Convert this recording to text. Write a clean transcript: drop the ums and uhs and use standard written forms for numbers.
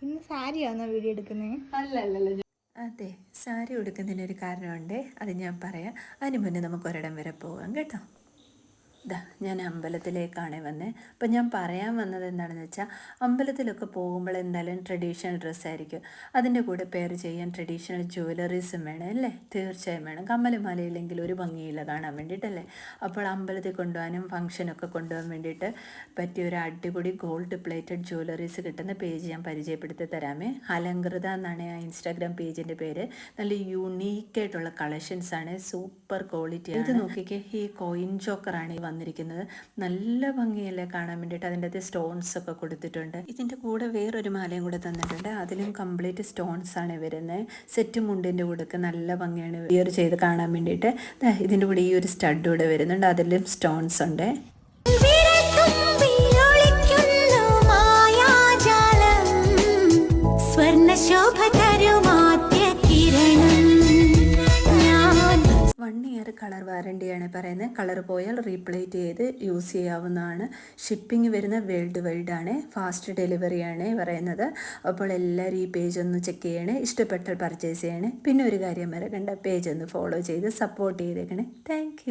ഇന്ന് സാരിയാണോ വീഡിയോ എടുക്കുന്നത്? അല്ലല്ലല്ല. അതെ, സാരി ഉടുക്കുന്നതിനൊരു കാരണമുണ്ട്, അത് ഞാൻ പറയാം. അതിന് മുന്നേ നമുക്ക് ഒരിടം വരെ പോകാം കേട്ടോ. ഇതാ ഞാൻ അമ്പലത്തിലേക്കാണ് വന്നത്. അപ്പം ഞാൻ പറയാൻ വന്നത് എന്താണെന്ന് വെച്ചാൽ, അമ്പലത്തിലൊക്കെ പോകുമ്പോൾ എന്തായാലും ട്രഡീഷണൽ ഡ്രസ്സായിരിക്കും. അതിൻ്റെ കൂടെ പെയർ ചെയ്യാൻ ട്രഡീഷണൽ ജ്വല്ലറീസും വേണം അല്ലേ? തീർച്ചയായും വേണം. കമ്മലും മാലയില്ലെങ്കിൽ ഒരു ഭംഗിയില്ല കാണാൻ വേണ്ടിയിട്ടല്ലേ. അപ്പോൾ അമ്പലത്തിൽ കൊണ്ടുപോകാനും ഫംഗ്ഷനൊക്കെ കൊണ്ടുപോകാൻ വേണ്ടിയിട്ട് പറ്റിയ ഒരു അടിപൊളി ഗോൾഡ് പ്ലേറ്റഡ് ജ്വല്ലറീസ് കിട്ടുന്ന പേജ് ഞാൻ പരിചയപ്പെടുത്തി തരാമേ. അലങ്കൃത എന്നാണ് ആ ഇൻസ്റ്റാഗ്രാം പേജിൻ്റെ പേര്. നല്ല യൂണീക്കായിട്ടുള്ള കളക്ഷൻസാണ്, സൂപ്പർ ക്വാളിറ്റിയാണ്. ഇത് നോക്കിക്കേ, ഈ കോയിൻ ചോക്കറാണ് ഈ വന്നിരിക്കുന്നത്. നല്ല ഭംഗിയല്ലേ കാണാൻ വേണ്ടിയിട്ട്. അതിൻ്റെ അകത്ത് സ്റ്റോൺസ് ഒക്കെ കൊടുത്തിട്ടുണ്ട്. ഇതിൻ്റെ കൂടെ വേറൊരു മാലയും കൂടെ തന്നിട്ടുണ്ട്, അതിലും കംപ്ലീറ്റ് സ്റ്റോൺസ് ആണ് വരുന്നത്. സെറ്റ് മുണ്ടിൻ്റെ കൂടെ നല്ല ഭംഗിയാണ് വിയർ ചെയ്ത് കാണാൻ വേണ്ടിയിട്ട്. ഇതിൻ്റെ കൂടെ ഈ ഒരു സ്റ്റഡ് കൂടെ വരുന്നുണ്ട്, അതിലും സ്റ്റോൺസ് ഉണ്ട്. കളർ വാറണ്ടിയാണ് പറയുന്നത്. കളർ പോയാൽ റീപ്ലേറ്റ് ചെയ്ത് യൂസ് ചെയ്യാവുന്നതാണ്. ഷിപ്പിംഗ് വരുന്ന വേൾഡ് വൈഡ് ആണ്, ഫാസ്റ്റ് ഡെലിവറിയാണ് പറയുന്നത്. അപ്പോൾ എല്ലാവരും ഈ പേജ് ഒന്ന് ചെക്ക് ചെയ്യണേ, ഇഷ്ടപ്പെട്ടാൽ പർച്ചേസ് ചെയ്യണേ. പിന്നെ ഒരു കാര്യം വരെ കണ്ട പേജ് ഒന്ന് ഫോളോ ചെയ്ത് സപ്പോർട്ട് ചെയ്തേക്കണേ. താങ്ക്